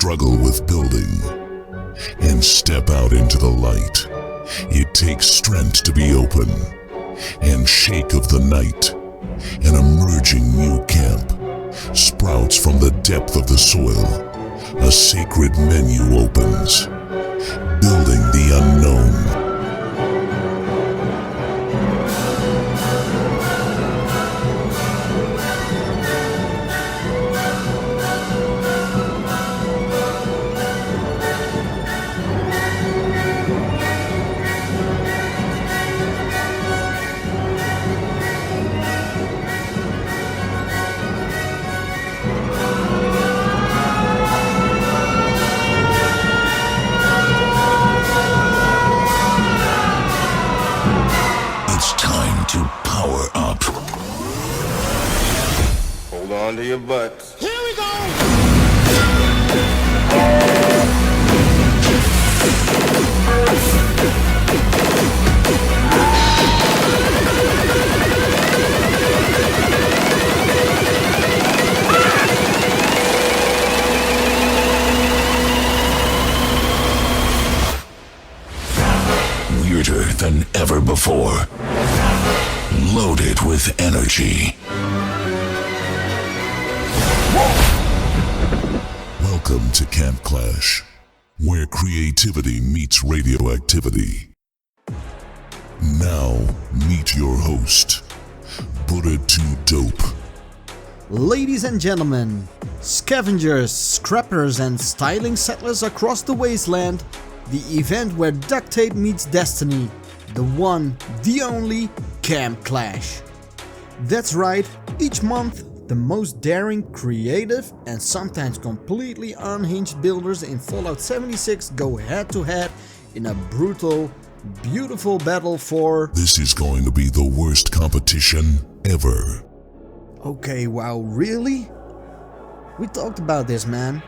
struggle with building and step out into the light. It takes strength to be open and shake of the night. An emerging new camp sprouts from the depth of the soil. A sacred menu opens, building the unknown. Under your butts. Here we go! Weirder than ever before. Loaded with energy. Welcome to Camp Clash, where creativity meets radioactivity. Now, meet your host, Buddha 2 Dope. Ladies and gentlemen, scavengers, scrappers and styling settlers across the wasteland, the event where duct tape meets destiny, the one, the only, Camp Clash. That's right, each month, the most daring, creative and sometimes completely unhinged builders in Fallout 76 go head to head in a brutal, beautiful battle for... This is going to be the worst competition ever. Okay, wow, really? We talked about this, man.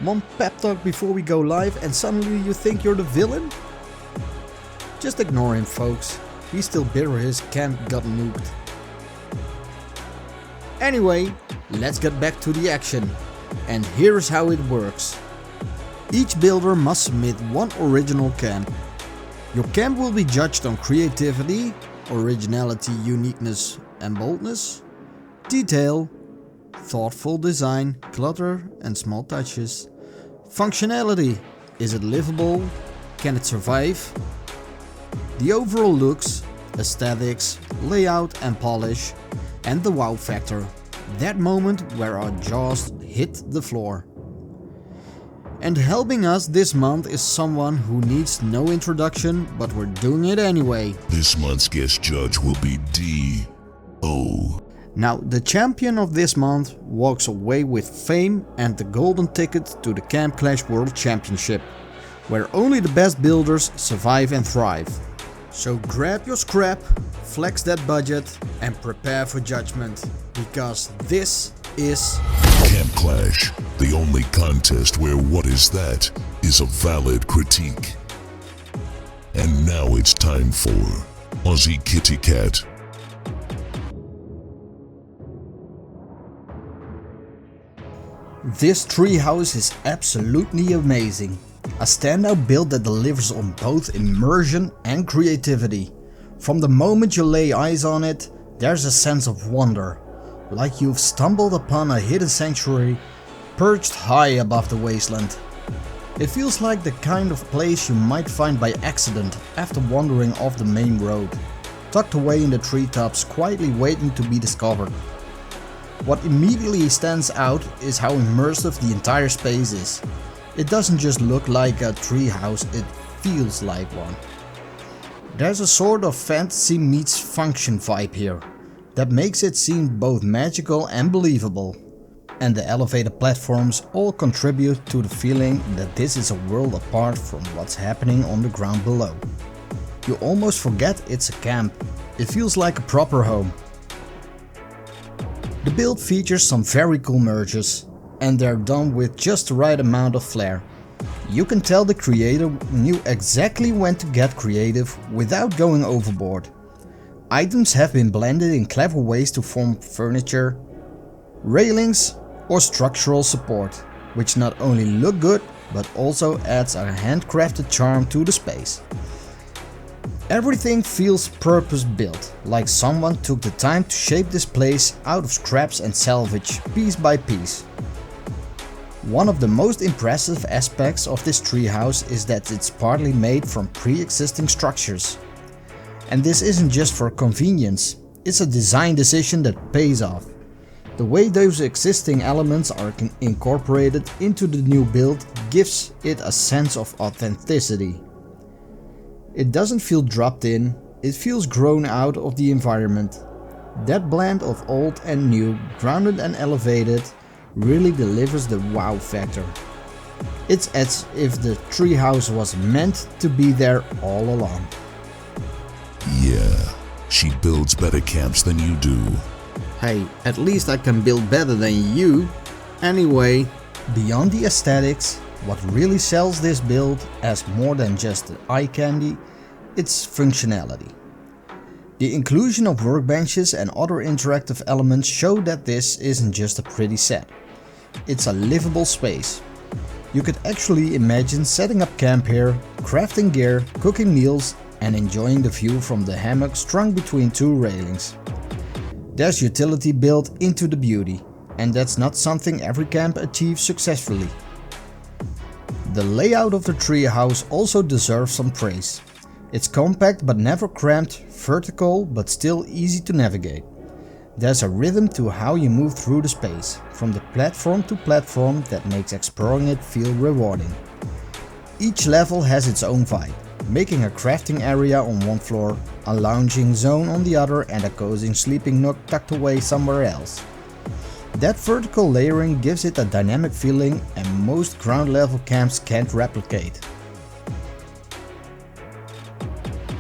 One pep talk before we go live and suddenly you think you're the villain? Just ignore him, folks. He's still bitter his camp got nuked. Anyway, let's get back to the action. And here's how it works. Each builder must submit one original camp. Your camp will be judged on creativity, originality, uniqueness and boldness, detail, thoughtful design, clutter and small touches, functionality, is it livable, can it survive, the overall looks, aesthetics, layout and polish, and the wow factor, that moment where our jaws hit the floor. And helping us this month is someone who needs no introduction, but we're doing it anyway. This month's guest judge will be D.O. Now, the champion of this month walks away with fame and the golden ticket to the Camp Clash World Championship, where only the best builders survive and thrive. So grab your scrap, flex that budget and prepare for judgment, because this is Camp Clash, the only contest where what is that is a valid critique. And now it's time for Aussie Kitty Cat. This treehouse is absolutely amazing. A standout build that delivers on both immersion and creativity. From the moment you lay eyes on it, there's a sense of wonder, like you've stumbled upon a hidden sanctuary perched high above the wasteland. It feels like the kind of place you might find by accident after wandering off the main road, tucked away in the treetops, quietly waiting to be discovered. What immediately stands out is how immersive the entire space is. It doesn't just look like a treehouse, it feels like one. There's a sort of fantasy meets function vibe here that makes it seem both magical and believable. And the elevated platforms all contribute to the feeling that this is a world apart from what's happening on the ground below. You almost forget it's a camp. It feels like a proper home. The build features some very cool merges, and they're done with just the right amount of flair. You can tell the creator knew exactly when to get creative without going overboard. Items have been blended in clever ways to form furniture, railings or structural support. which not only look good, but also adds a handcrafted charm to the space. Everything feels purpose-built, like someone took the time to shape this place out of scraps and salvage, piece by piece. One of the most impressive aspects of this treehouse is that it's partly made from pre-existing structures. And this isn't just for convenience, it's a design decision that pays off. The way those existing elements are incorporated into the new build gives it a sense of authenticity. It doesn't feel dropped in, it feels grown out of the environment. That blend of old and new, grounded and elevated, really delivers the wow factor. It's as if the treehouse was meant to be there all along. Yeah, she builds better camps than you do. Hey, at least I can build better than you. Anyway, beyond the aesthetics, what really sells this build as more than just eye candy, it's functionality. The inclusion of workbenches and other interactive elements show that this isn't just a pretty set. It's a livable space. You could actually imagine setting up camp here, crafting gear, cooking meals, and enjoying the view from the hammock strung between two railings. There's utility built into the beauty, and that's not something every camp achieves successfully. The layout of the treehouse also deserves some praise. It's compact but never cramped, vertical but still easy to navigate. There's a rhythm to how you move through the space, from the platform to platform, that makes exploring it feel rewarding. Each level has its own vibe, making a crafting area on one floor, a lounging zone on the other, and a cozy sleeping nook tucked away somewhere else. That vertical layering gives it a dynamic feeling and most ground level camps can't replicate.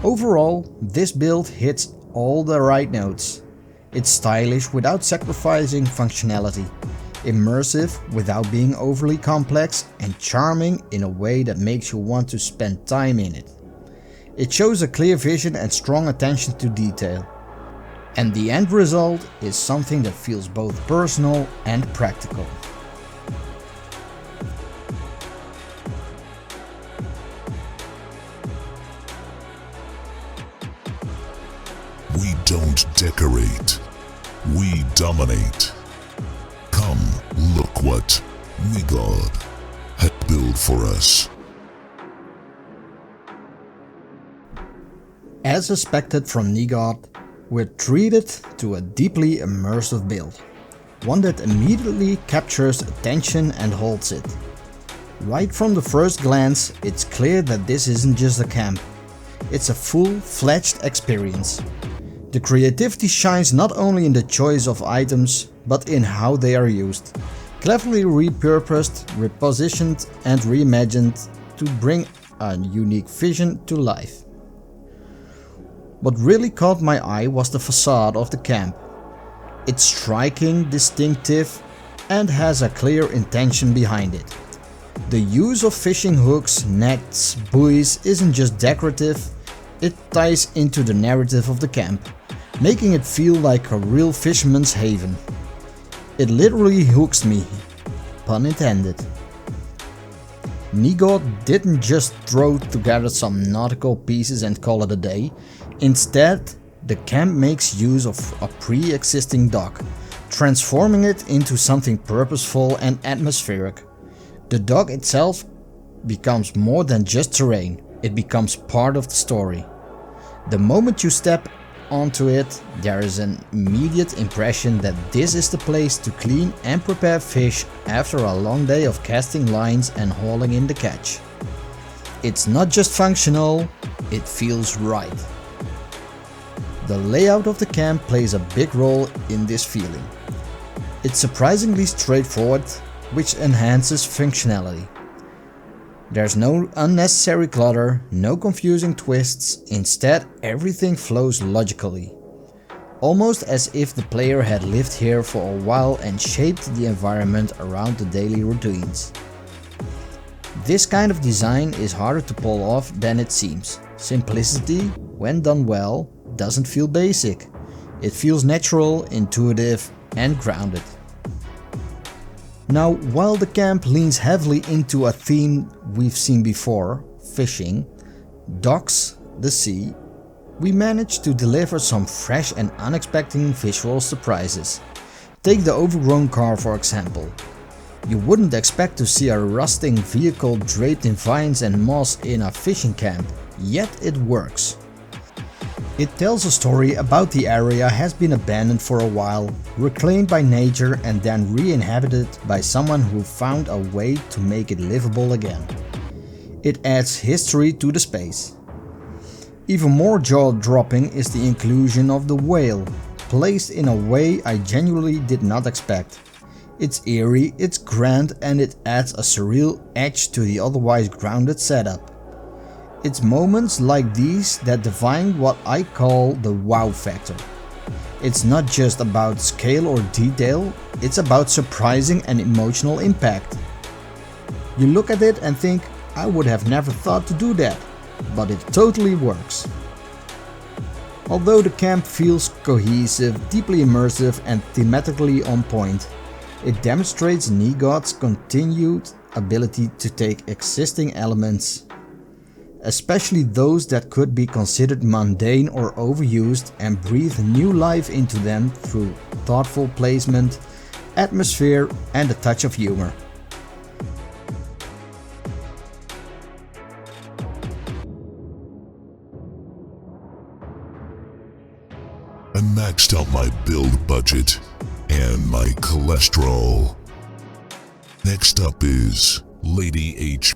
Overall, this build hits all the right notes. It's stylish without sacrificing functionality, immersive without being overly complex, and charming in a way that makes you want to spend time in it. It shows a clear vision and strong attention to detail. And the end result is something that feels both personal and practical. We don't decorate, we dominate. Come look what NigauD had built for us. As expected from NigauD, we're treated to a deeply immersive build. One that immediately captures attention and holds it. Right from the first glance, it's clear that this isn't just a camp. It's a full-fledged experience. The creativity shines not only in the choice of items, but in how they are used. Cleverly repurposed, repositioned, and reimagined to bring a unique vision to life. What really caught my eye was the facade of the camp. It's striking, distinctive, and has a clear intention behind it. The use of fishing hooks, nets, buoys isn't just decorative, it ties into the narrative of the camp, making it feel like a real fisherman's haven. It literally hooks me, pun intended. NigauD didn't just throw together some nautical pieces and call it a day. Instead, the camp makes use of a pre-existing dock, transforming it into something purposeful and atmospheric. The dock itself becomes more than just terrain, it becomes part of the story. The moment you step onto it, there is an immediate impression that this is the place to clean and prepare fish after a long day of casting lines and hauling in the catch. It's not just functional, it feels right. The layout of the camp plays a big role in this feeling. It's surprisingly straightforward, which enhances functionality. There's no unnecessary clutter, no confusing twists, instead everything flows logically. Almost as if the player had lived here for a while and shaped the environment around the daily routines. This kind of design is harder to pull off than it seems. Simplicity, when done well, doesn't feel basic. It feels natural, intuitive, and grounded. Now, while the camp leans heavily into a theme we've seen before, fishing, docks, the sea, we managed to deliver some fresh and unexpected visual surprises. Take the overgrown car for example. You wouldn't expect to see a rusting vehicle draped in vines and moss in a fishing camp, yet it works. It tells a story about the area has been abandoned for a while, reclaimed by nature and then re-inhabited by someone who found a way to make it livable again. It adds history to the space. Even more jaw-dropping is the inclusion of the whale, placed in a way I genuinely did not expect. It's eerie, it's grand, and it adds a surreal edge to the otherwise grounded setup. It's moments like these that define what I call the wow factor. It's not just about scale or detail, it's about surprising and emotional impact. You look at it and think, I would have never thought to do that, but it totally works. Although the camp feels cohesive, deeply immersive and thematically on point, it demonstrates NigauD's continued ability to take existing elements, especially those that could be considered mundane or overused, and breathe new life into them through thoughtful placement, atmosphere and a touch of humor. I maxed out my build budget and my cholesterol. Next up is Lady H.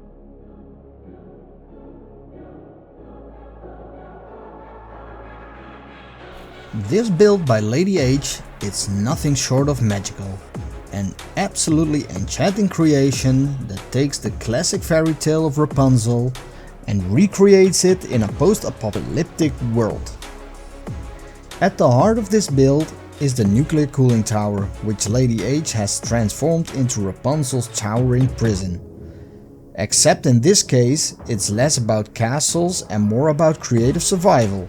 This build by Lady H is nothing short of magical. An absolutely enchanting creation that takes the classic fairy tale of Rapunzel and recreates it in a post-apocalyptic world. At the heart of this build is the nuclear cooling tower, which Lady H has transformed into Rapunzel's towering prison. Except in this case, it's less about castles and more about creative survival.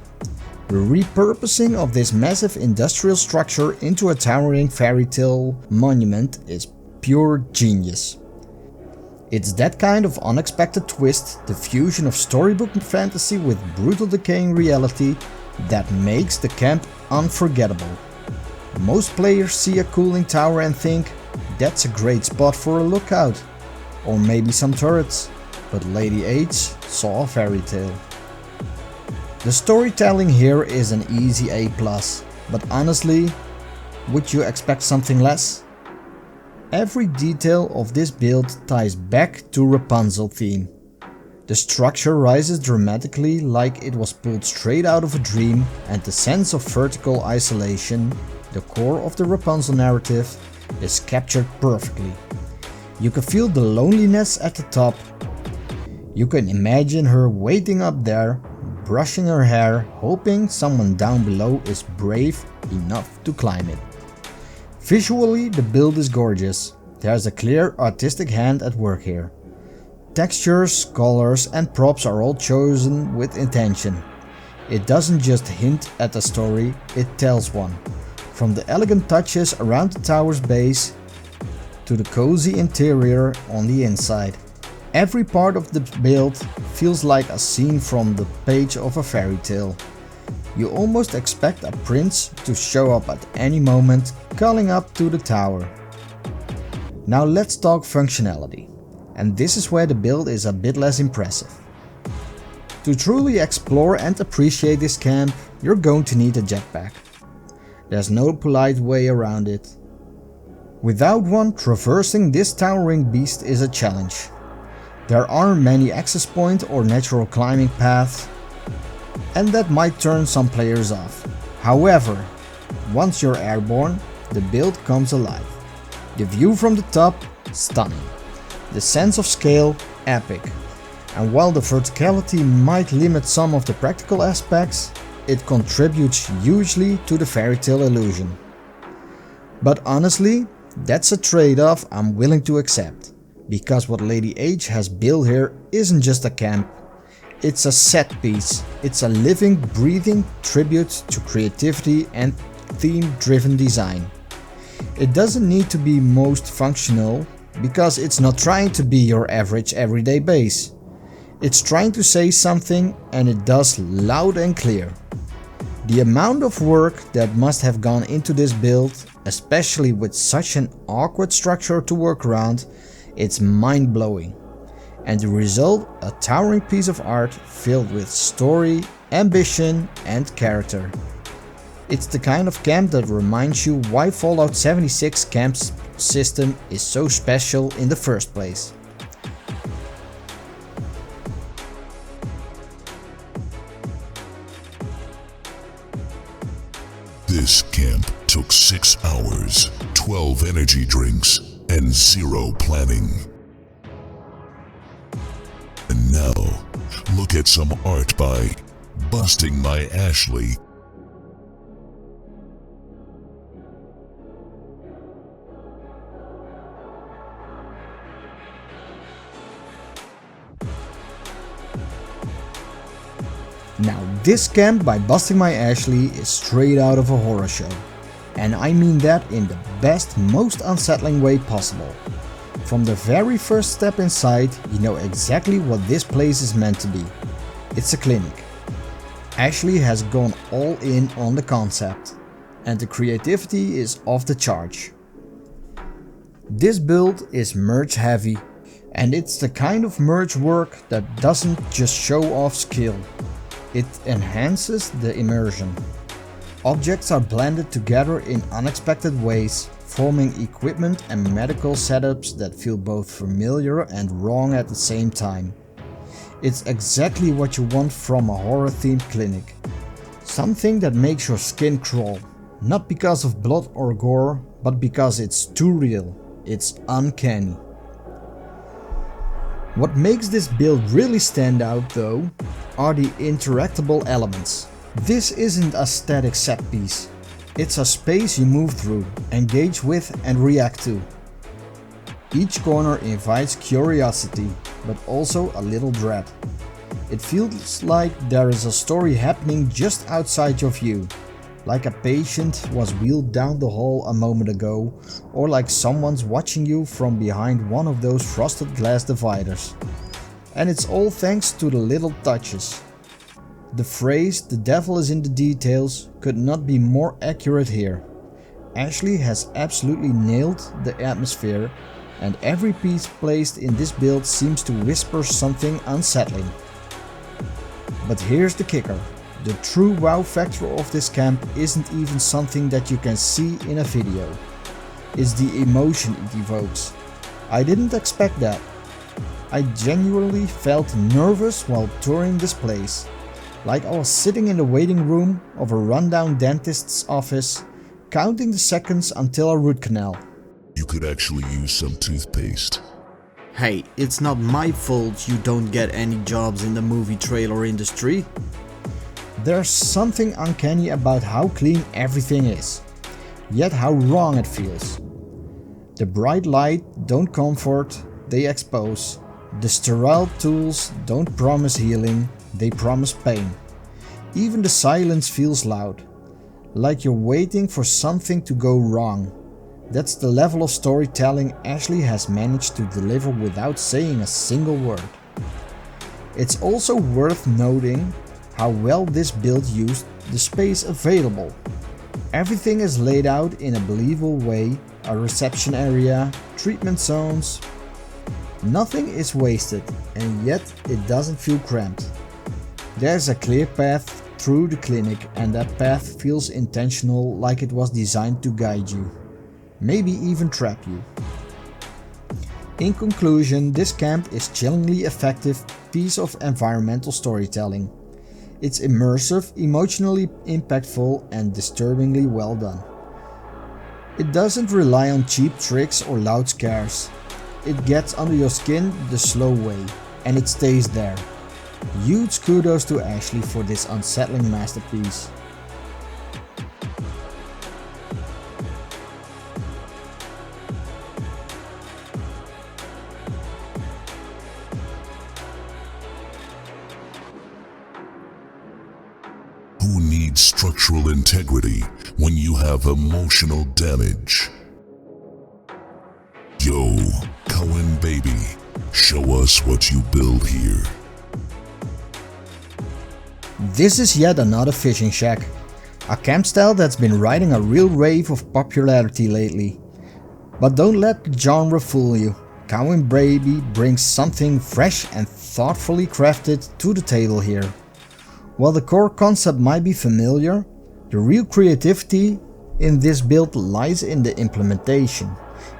The repurposing of this massive industrial structure into a towering fairy tale monument is pure genius. It's that kind of unexpected twist, the fusion of storybook fantasy with brutal decaying reality, that makes the camp unforgettable. Most players see a cooling tower and think, that's a great spot for a lookout, or maybe some turrets, but Lady H saw a fairy tale. The storytelling here is an easy A+, but honestly, would you expect something less? Every detail of this build ties back to Rapunzel theme. The structure rises dramatically like it was pulled straight out of a dream, and the sense of vertical isolation, the core of the Rapunzel narrative, is captured perfectly. You can feel the loneliness at the top. You can imagine her waiting up there, brushing her hair, hoping someone down below is brave enough to climb it. Visually, the build is gorgeous. There's a clear artistic hand at work here. Textures, colors and props are all chosen with intention. It doesn't just hint at a story, it tells one. From the elegant touches around the tower's base to the cozy interior on the inside. Every part of the build feels like a scene from the page of a fairy tale. You almost expect a prince to show up at any moment, calling up to the tower. Now let's talk functionality. And this is where the build is a bit less impressive. To truly explore and appreciate this camp, you're going to need a jetpack. There's no polite way around it. Without one, traversing this towering beast is a challenge. There aren't many access points or natural climbing paths, and that might turn some players off. However, once you're airborne, the build comes alive. The view from the top, stunning. The sense of scale, epic. And while the verticality might limit some of the practical aspects, it contributes hugely to the fairy tale illusion. But honestly, that's a trade-off I'm willing to accept, because what Lady H has built here isn't just a camp. It's a set piece. It's a living, breathing tribute to creativity and theme-driven design. It doesn't need to be most functional, because it's not trying to be your average everyday base. It's trying to say something, and it does loud and clear. The amount of work that must have gone into this build, especially with such an awkward structure to work around, it's mind-blowing. And the result, a towering piece of art filled with story, ambition and character. It's the kind of camp that reminds you why Fallout 76 camp's system is so special in the first place. This camp took 6 hours, 12 energy drinks, and 0 planning. And now, look at some art by Busting My Ashley. Now this camp by Busting My Ashley is straight out of a horror show. And I mean that in the best, most unsettling way possible. From the very first step inside, you know exactly what this place is meant to be. It's a clinic. Ashley has gone all in on the concept, and the creativity is off the charge. This build is merge heavy, and it's the kind of merge work that doesn't just show off skill. It enhances the immersion. Objects are blended together in unexpected ways, forming equipment and medical setups that feel both familiar and wrong at the same time. It's exactly what you want from a horror-themed clinic. Something that makes your skin crawl, not because of blood or gore, but because it's too real. It's uncanny. What makes this build really stand out though are the interactable elements. This isn't a static set piece. It's a space you move through, engage with and react to. Each corner invites curiosity, but also a little dread. It feels like there is a story happening just outside your view, like a patient was wheeled down the hall a moment ago, or like someone's watching you from behind one of those frosted glass dividers. And it's all thanks to the little touches. The phrase "the devil is in the details" could not be more accurate here. Ashley has absolutely nailed the atmosphere, and every piece placed in this build seems to whisper something unsettling. But here's the kicker. The true wow factor of this camp isn't even something that you can see in a video. It's the emotion it evokes. I didn't expect that. I genuinely felt nervous while touring this place. Like I was sitting in the waiting room of a rundown dentist's office, counting the seconds until a root canal. You could actually use some toothpaste. Hey, it's not my fault you don't get any jobs in the movie trailer industry. There's something uncanny about how clean everything is, yet how wrong it feels. The bright light don't comfort, they expose. The sterile tools don't promise healing, they promise pain. Even the silence feels loud, like you're waiting for something to go wrong. That's the level of storytelling Ashley has managed to deliver without saying a single word. It's also worth noting how well this build used the space available. Everything is laid out in a believable way, a reception area, treatment zones. Nothing is wasted, and yet it doesn't feel cramped. There's a clear path through the clinic, and that path feels intentional, like it was designed to guide you. Maybe even trap you. In conclusion, this camp is chillingly effective piece of environmental storytelling. It's immersive, emotionally impactful and disturbingly well done. It doesn't rely on cheap tricks or loud scares. It gets under your skin the slow way, and it stays there. Huge kudos to Ashley for this unsettling masterpiece. Who needs structural integrity when you have emotional damage? Yo, Cowinbaby, show us what you build here. This is yet another fishing shack, a camp style that's been riding a real wave of popularity lately. But don't let the genre fool you. Cowinbaby brings something fresh and thoughtfully crafted to the table here. While the core concept might be familiar, the real creativity in this build lies in the implementation,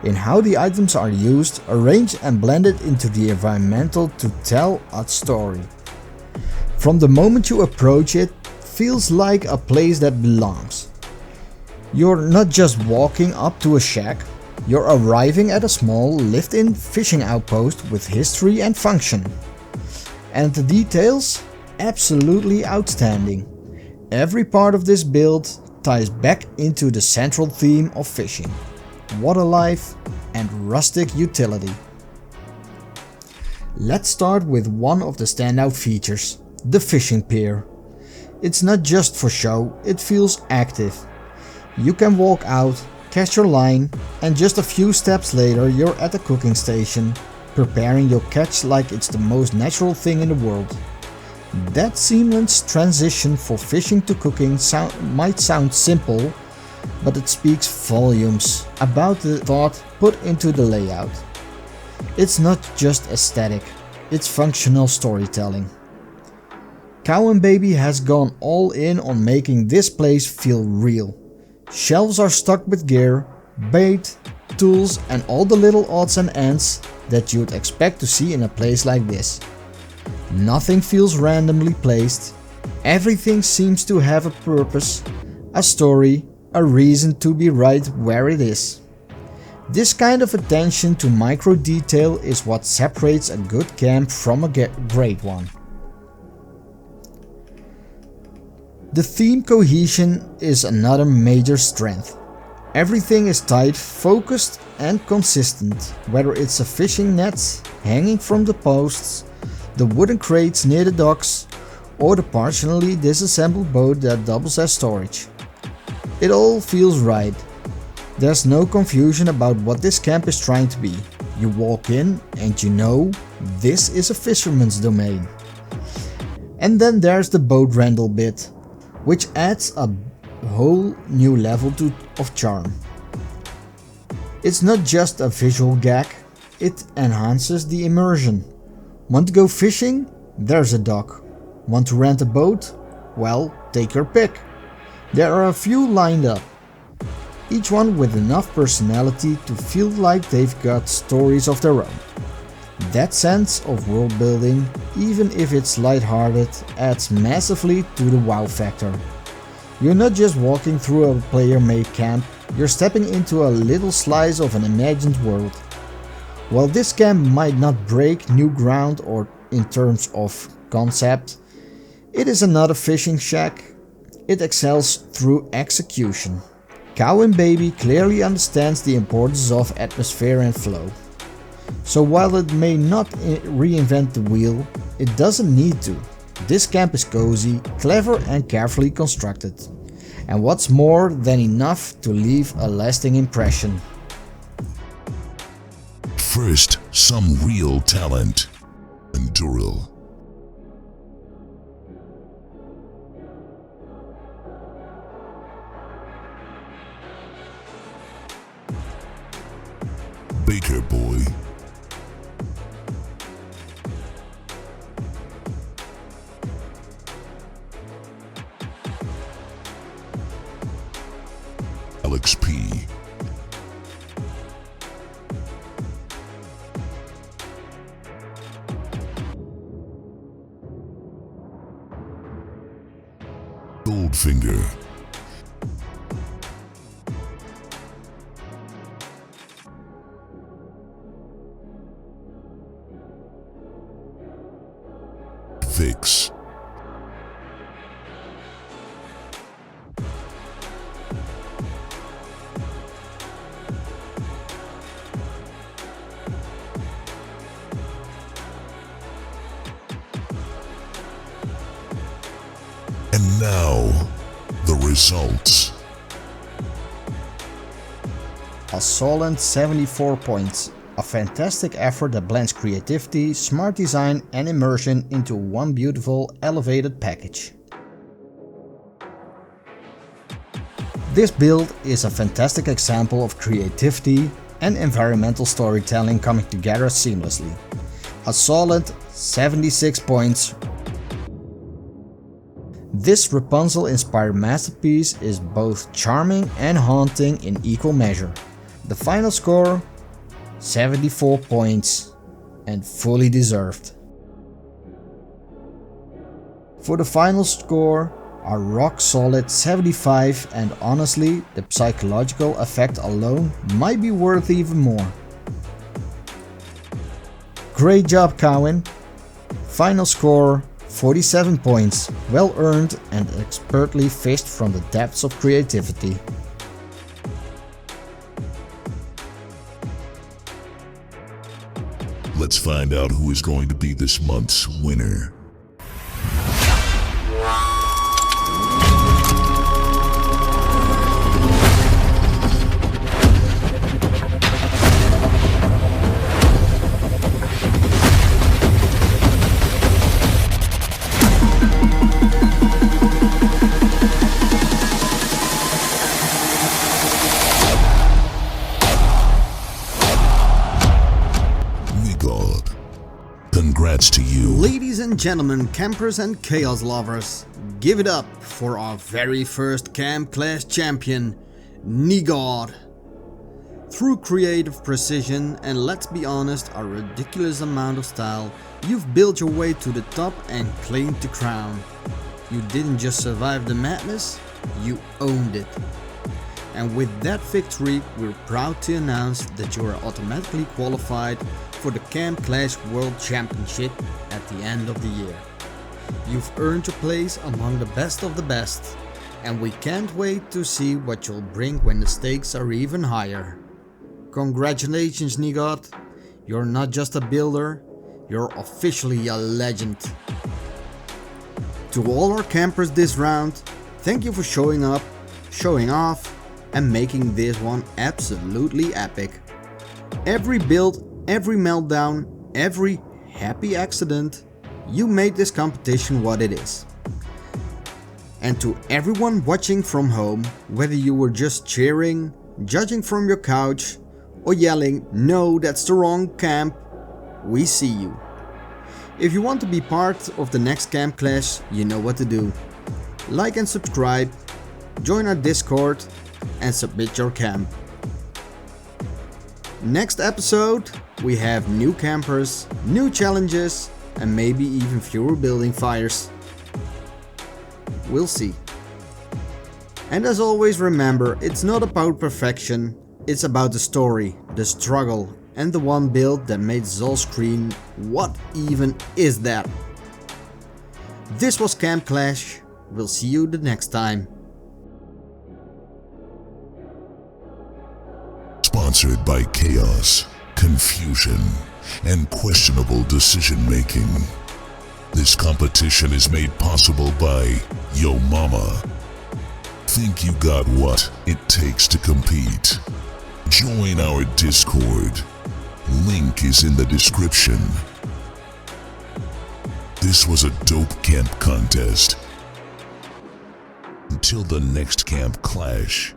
in how the items are used, arranged and blended into the environmental to tell a story. From the moment you approach it, feels like a place that belongs. You're not just walking up to a shack, you're arriving at a small lived-in fishing outpost with history and function. And the details? Absolutely outstanding. Every part of this build ties back into the central theme of fishing, water life and rustic utility. Let's start with one of the standout features, the fishing pier. It's not just for show, it feels active. You can walk out, cast your line, and just a few steps later you're at the cooking station, preparing your catch like it's the most natural thing in the world. That seamless transition for fishing to cooking might sound simple, but it speaks volumes about the thought put into the layout. It's not just aesthetic, it's functional storytelling. Cowinbaby has gone all in on making this place feel real. Shelves are stocked with gear, bait, tools and all the little odds and ends that you'd expect to see in a place like this. Nothing feels randomly placed, everything seems to have a purpose, a story, a reason to be right where it is. This kind of attention to micro detail is what separates a good camp from a great one. The theme cohesion is another major strength. Everything is tight, focused and consistent, whether it's a fishing net hanging from the posts, the wooden crates near the docks, or the partially disassembled boat that doubles as storage. It all feels right. There's no confusion about what this camp is trying to be. You walk in and you know this is a fisherman's domain. And then there's the boat rental bit, which adds a whole new level of charm. It's not just a visual gag, it enhances the immersion. Want to go fishing? There's a dock. Want to rent a boat? Well, take your pick. There are a few lined up, each one with enough personality to feel like they've got stories of their own. That sense of world building, even if it's lighthearted, adds massively to the wow factor. You're not just walking through a player-made camp, you're stepping into a little slice of an imagined world. While this camp might not break new ground or in terms of concept, it is another fishing shack. It excels through execution. Cowinbaby clearly understands the importance of atmosphere and flow. So while it may not reinvent the wheel, it doesn't need to. This camp is cozy, clever and carefully constructed. And what's more than enough to leave a lasting impression. First, some real talent. Enduril. Baker Boy. Alex P. Goldfinger. Fix. And now, the results. A solid 74 points. A fantastic effort that blends creativity, smart design and immersion into one beautiful elevated package. This build is a fantastic example of creativity and environmental storytelling coming together seamlessly. A solid 76 points. This Rapunzel-inspired masterpiece is both charming and haunting in equal measure. The final score, 74 points, and fully deserved. For the final score, a rock solid 75, and honestly, the psychological effect alone might be worth even more. Great job, Cowin. Final score, 47 points, well earned and expertly fished from the depths of creativity. Let's find out who is going to be this month's winner. NigauD, congrats to you. Ladies and gentlemen, campers and chaos lovers, give it up for our very first camp class champion, NigauD. Through creative precision and, let's be honest, a ridiculous amount of style, you've built your way to the top and claimed the crown. You didn't just survive the madness, you owned it. And with that victory, we're proud to announce that you are automatically qualified for the Camp Clash World Championship at the end of the year. You've earned your place among the best of the best, and we can't wait to see what you'll bring when the stakes are even higher. Congratulations, NigauD. You're not just a builder, you're officially a legend. To all our campers this round, thank you for showing up, showing off, and making this one absolutely epic. Every build, every meltdown, every happy accident, you made this competition what it is. And to everyone watching from home, whether you were just cheering, judging from your couch, or yelling, "No, that's the wrong camp," we see you. If you want to be part of the next Camp Clash, you know what to do. Like and subscribe, join our Discord, and submit your camp. Next episode, we have new campers, new challenges, and maybe even fewer building fires. We'll see. And as always, remember, it's not about perfection, it's about the story, the struggle, and the one build that made Zol scream, "What even is that?" This was Camp Clash. We'll see you the next time. Sponsored by chaos, confusion, and questionable decision-making. This competition is made possible by Yo Mama. Think you got what it takes to compete? Join our Discord. Link is in the description. This was a dope camp contest. Until the next Camp Clash.